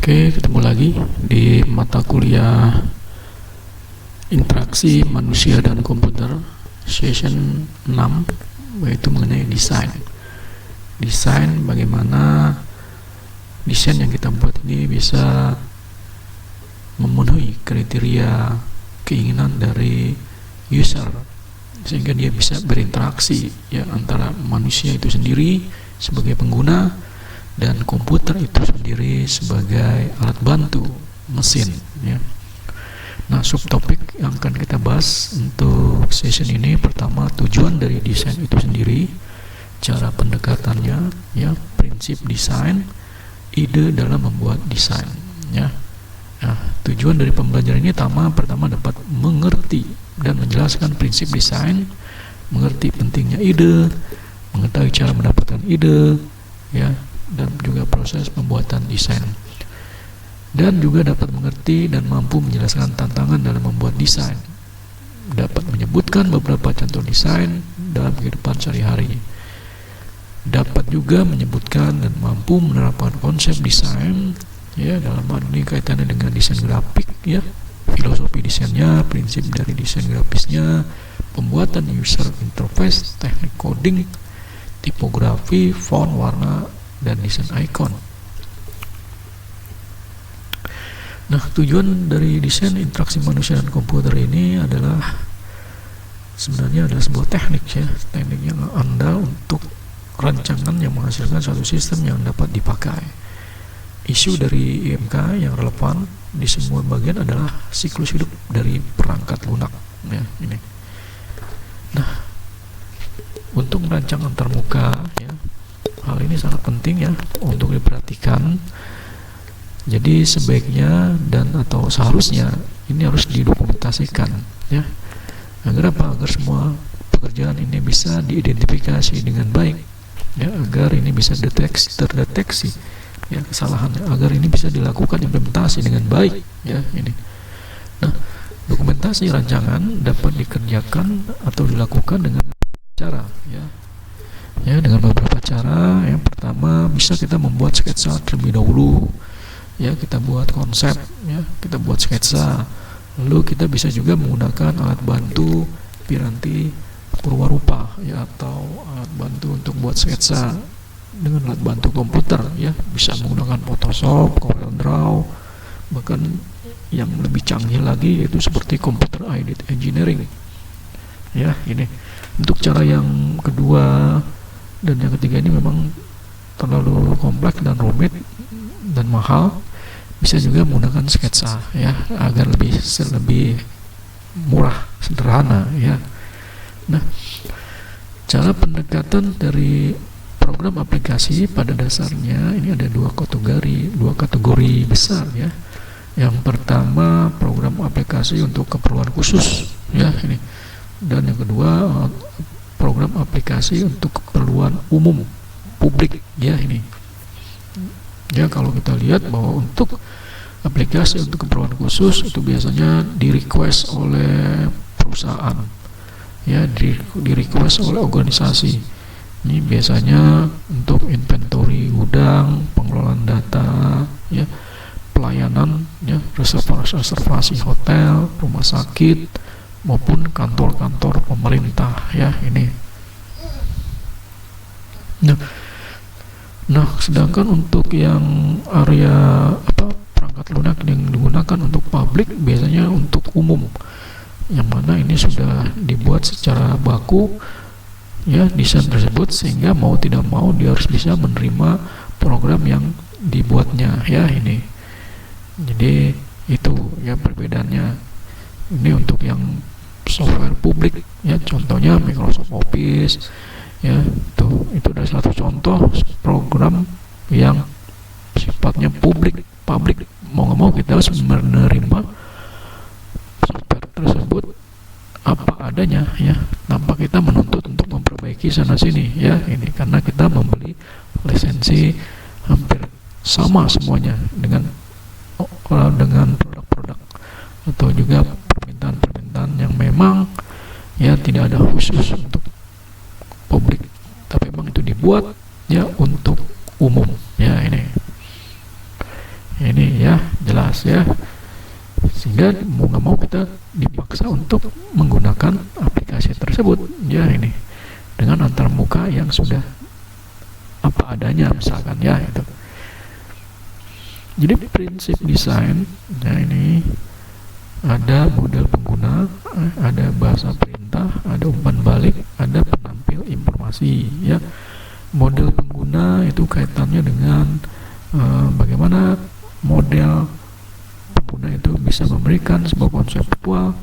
Oke, ketemu lagi di mata kuliah interaksi manusia dan komputer session 6, yaitu mengenai desain. Desain, bagaimana desain yang kita buat ini bisa memenuhi kriteria keinginan dari user sehingga dia bisa berinteraksi ya antara manusia itu sendiri sebagai pengguna dan komputer itu sendiri sebagai alat bantu mesin ya. Nah, subtopik yang akan kita bahas untuk session ini, pertama tujuan dari desain itu sendiri, cara pendekatannya ya, prinsip desain, ide dalam membuat desain ya. Nah, tujuan dari pembelajaran ini pertama dapat mengerti dan menjelaskan prinsip desain, mengerti pentingnya ide, mengetahui cara mendapatkan ide ya, dan juga proses pembuatan desain, dan juga dapat mengerti dan mampu menjelaskan tantangan dalam membuat desain, dapat menyebutkan beberapa contoh desain dalam kehidupan sehari-hari, dapat juga menyebutkan dan mampu menerapkan konsep desain ya, dalam hal ini kaitannya dengan desain grafik ya, filosofi desainnya, prinsip dari desain grafisnya, pembuatan user interface, teknik coding, tipografi, font, warna, dan desain icon. Nah, tujuan dari desain interaksi manusia dan komputer ini adalah sebenarnya adalah sebuah teknik ya, teknik yang andal untuk rancangan yang menghasilkan suatu sistem yang dapat dipakai. Isu dari IMK yang relevan di semua bagian adalah siklus hidup dari perangkat lunak ya, ini. Nah, untuk merancang antarmuka ya, hal ini sangat penting ya untuk diperhatikan. Jadi sebaiknya dan atau seharusnya ini harus didokumentasikan ya. Agar apa? Agar semua pekerjaan ini bisa diidentifikasi dengan baik ya, agar ini bisa terdeteksi ya kesalahannya, agar ini bisa dilakukan implementasi dengan baik ya ini. Nah, dokumentasi rancangan dapat dikerjakan atau dilakukan dengan cara ya, dengan beberapa cara. Yang pertama, bisa kita membuat sketsa terlebih dahulu ya, kita buat konsep ya, kita buat sketsa, lalu kita bisa juga menggunakan alat bantu piranti purwarupa ya, atau alat bantu untuk buat sketsa dengan alat bantu komputer ya, bisa menggunakan Photoshop, CorelDRAW, bahkan yang lebih canggih lagi yaitu seperti computer aided engineering ya ini. Untuk cara yang kedua dan yang ketiga ini memang terlalu kompleks dan rumit dan mahal, bisa juga menggunakan sketsa ya, agar lebih murah, sederhana ya. Nah, cara pendekatan dari program aplikasi pada dasarnya ini ada dua kategori besar ya. Yang pertama, program aplikasi untuk keperluan khusus ya ini, dan yang kedua, program aplikasi untuk keperluan umum publik ya ini. Ya, kalau kita lihat bahwa untuk aplikasi untuk keperluan khusus itu biasanya di request oleh perusahaan ya, di request oleh organisasi. Ini biasanya untuk inventory gudang, pengelolaan data ya, pelayanan ya, reservasi hotel, rumah sakit, maupun kantor-kantor pemerintah ya ini. Nah, sedangkan untuk yang area perangkat lunak yang digunakan untuk publik biasanya untuk umum, yang mana ini sudah dibuat secara baku ya desain tersebut, sehingga mau tidak mau dia harus bisa menerima program yang dibuatnya ya ini. Jadi itu ya perbedaannya. Ini untuk yang software publik ya, contohnya Microsoft Office ya, itu adalah satu contoh program yang sifatnya publik, mau nggak mau kita harus menerima software tersebut apa adanya ya, tanpa kita menuntut untuk memperbaiki sana sini ya ini, karena kita membeli lisensi hampir sama semuanya dengan produk-produk atau juga permintaan yang memang ya tidak ada khusus untuk publik, tapi memang itu dibuat ya untuk umum ya ini jelas ya, sehingga mau nggak mau kita dipaksa untuk menggunakan aplikasi tersebut ya, ini dengan antarmuka yang sudah apa adanya misalkan ya itu. Jadi prinsip desain ya, ini ada model pengguna, ada bahasa perintah, ada umpan balik, ada penampil informasi ya. Model pengguna itu kaitannya dengan bagaimana model pengguna itu bisa memberikan sebuah konseptual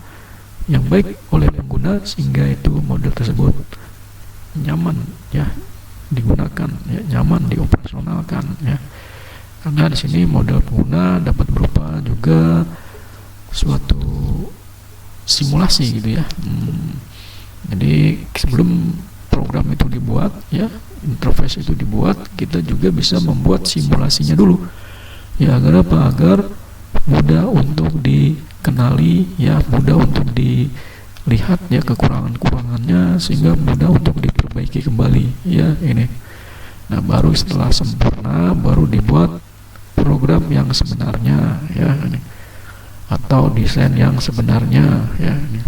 yang baik oleh pengguna sehingga itu model tersebut nyaman ya digunakan ya, nyaman dioperasionalkan ya. Karena di sini model pengguna dapat berupa juga suatu simulasi gitu ya. Jadi sebelum program itu dibuat ya, interface itu dibuat, kita juga bisa membuat simulasinya dulu ya, agar apa? Agar mudah untuk dikenali ya, mudah untuk dilihat ya kekurangan-kekurangannya, sehingga mudah untuk diperbaiki kembali ya ini. Nah, baru setelah sempurna baru dibuat program yang sebenarnya ya ini, atau desain yang sebenarnya ya ini.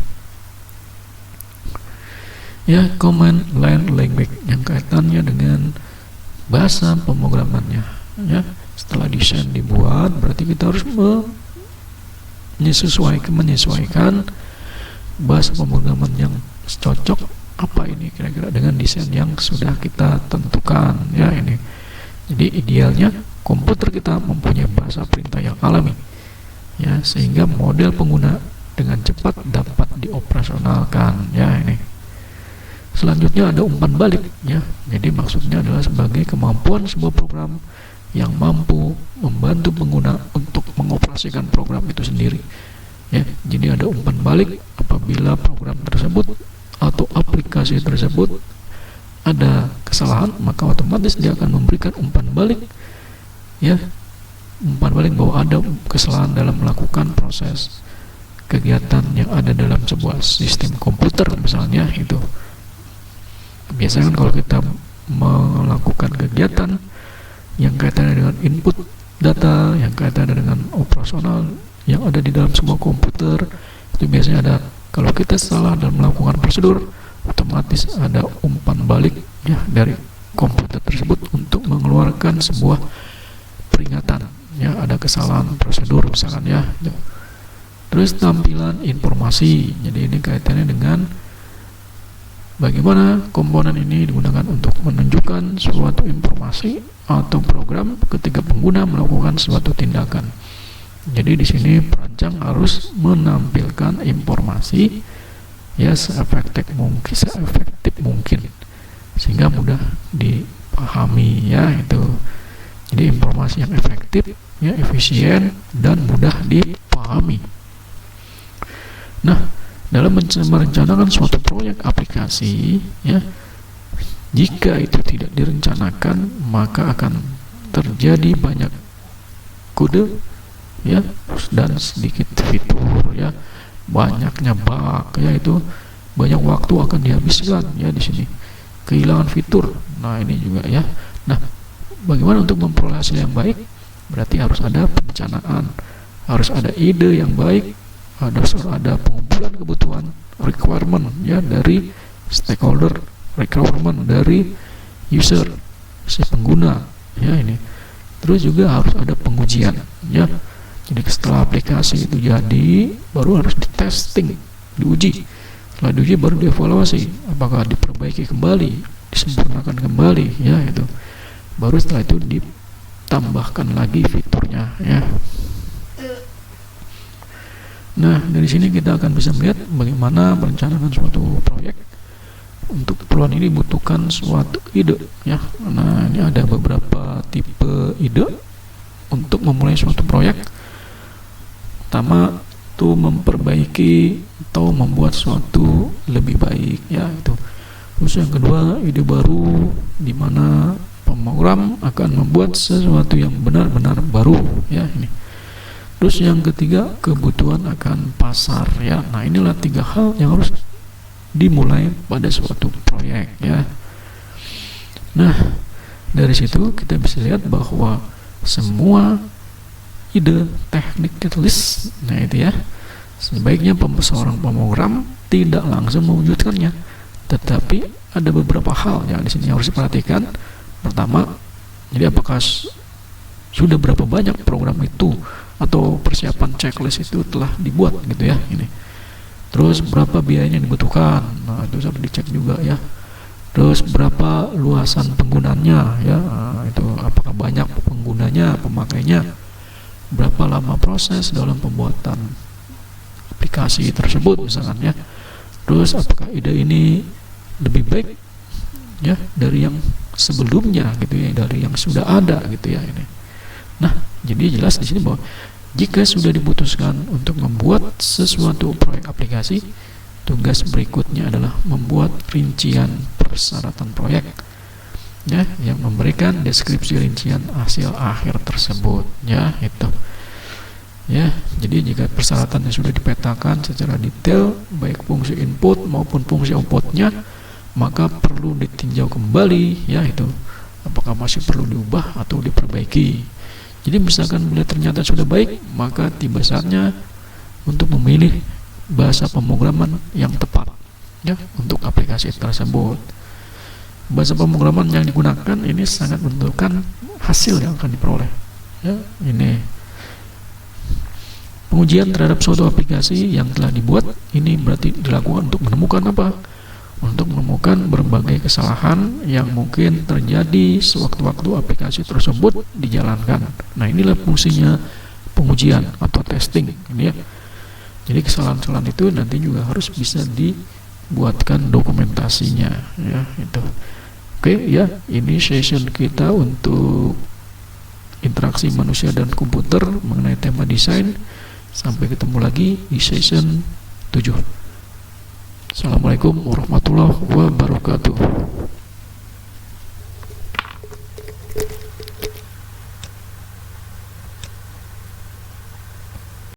Ya, command line language yang kaitannya dengan bahasa pemrogramannya ya. Setelah desain dibuat, berarti kita harus menyesuaikan bahasa pemrograman yang cocok apa ini kira-kira dengan desain yang sudah kita tentukan ya ini. Jadi idealnya komputer kita mempunyai bahasa perintah yang alami ya, sehingga model pengguna dengan cepat dapat dioperasionalkan ya ini. Selanjutnya ada umpan balik ya. Jadi maksudnya adalah sebagai kemampuan sebuah program yang mampu membantu pengguna untuk mengoperasikan program itu sendiri ya. Jadi ada umpan balik apabila program tersebut atau aplikasi tersebut ada kesalahan, maka otomatis dia akan memberikan umpan balik ya, umpan balik bahwa ada kesalahan dalam melakukan proses kegiatan yang ada dalam sebuah sistem komputer misalnya itu. Biasanya kan kalau kita melakukan kegiatan yang kaitannya dengan input data, yang kaitannya dengan operasional yang ada di dalam sebuah komputer, itu biasanya ada, kalau kita salah dalam melakukan prosedur, otomatis ada umpan balik ya dari komputer tersebut untuk mengeluarkan sebuah peringatan ya, ada kesalahan prosedur misalkan ya. Terus tampilan informasi, jadi ini kaitannya dengan bagaimana komponen ini digunakan untuk menunjukkan suatu informasi atau program ketika pengguna melakukan suatu tindakan. Jadi di sini perancang harus menampilkan informasi ya seefektif mungkin sehingga mudah dipahami ya itu. Jadi informasi yang efektif ya, efisien dan mudah dipahami. Nah, dalam merencanakan suatu proyek aplikasi ya, jika itu tidak direncanakan, maka akan terjadi banyak kode ya dan sedikit fitur ya, banyaknya bug ya, itu banyak waktu akan dihabiskan ya di sini, kehilangan fitur. Nah, ini juga ya. Nah, bagaimana untuk memperoleh hasil yang baik? Berarti harus ada perencanaan, harus ada ide yang baik, harus ada pengumpulan kebutuhan, requirement ya dari stakeholder, requirement dari user, si pengguna ya ini. Terus juga harus ada pengujian ya. Jadi setelah aplikasi itu jadi, baru harus di-testing, diuji. Setelah diuji baru dievaluasi, apakah diperbaiki kembali, disempurnakan kembali ya itu. Baru setelah itu ditambahkan lagi fiturnya ya. Nah, dari sini kita akan bisa melihat bagaimana merencanakan suatu proyek. Untuk keperluan ini dibutuhkan suatu ide ya. Nah, ini ada beberapa tipe ide untuk memulai suatu proyek. Pertama itu memperbaiki atau membuat suatu lebih baik ya itu. Terus yang kedua, ide baru di mana pemrogram akan membuat sesuatu yang benar-benar baru ya ini. Terus yang ketiga, kebutuhan akan pasar ya. Nah, inilah tiga hal yang harus dimulai pada suatu proyek ya. Nah, dari situ kita bisa lihat bahwa semua ide teknik catalyst. Nah itu ya, sebaiknya seorang pemrogram tidak langsung mewujudkannya, tetapi ada beberapa hal yang di sini harus diperhatikan. Pertama, jadi apakah sudah berapa banyak program itu atau persiapan checklist itu telah dibuat gitu ya ini. Terus berapa biayanya yang dibutuhkan, nah itu harus dicek juga ya. Terus berapa luasan penggunanya ya, nah, itu apakah banyak penggunanya, pemakainya, berapa lama proses dalam pembuatan aplikasi tersebut misalkan ya. Terus apakah ide ini lebih baik ya dari yang sebelumnya gitu ya, dari yang sudah ada gitu ya ini. Nah, jadi jelas di sini bahwa jika sudah diputuskan untuk membuat sesuatu proyek aplikasi, tugas berikutnya adalah membuat rincian persyaratan proyek ya, yang memberikan deskripsi rincian hasil akhir tersebut ya itu. Ya, jadi jika persyaratannya sudah dipetakan secara detail baik fungsi input maupun fungsi outputnya, maka perlu ditinjau kembali ya itu, apakah masih perlu diubah atau diperbaiki. Jadi misalkan bila ternyata sudah baik, maka tiba saatnya untuk memilih bahasa pemrograman yang tepat ya untuk aplikasi tersebut. Bahasa pemrograman yang digunakan ini sangat menentukan hasil yang akan diperoleh ya. Ini pengujian terhadap suatu aplikasi yang telah dibuat ini berarti dilakukan untuk menemukan apa? Untuk menemukan berbagai kesalahan yang mungkin terjadi sewaktu-waktu aplikasi tersebut dijalankan. Nah, inilah fungsinya pengujian atau testing ini ya. Jadi kesalahan-kesalahan itu nanti juga harus bisa dibuatkan dokumentasinya ya itu. Oke ya, ini session kita untuk interaksi manusia dan komputer mengenai tema desain. Sampai ketemu lagi di session 7. Assalamualaikum warahmatullahi wabarakatuh.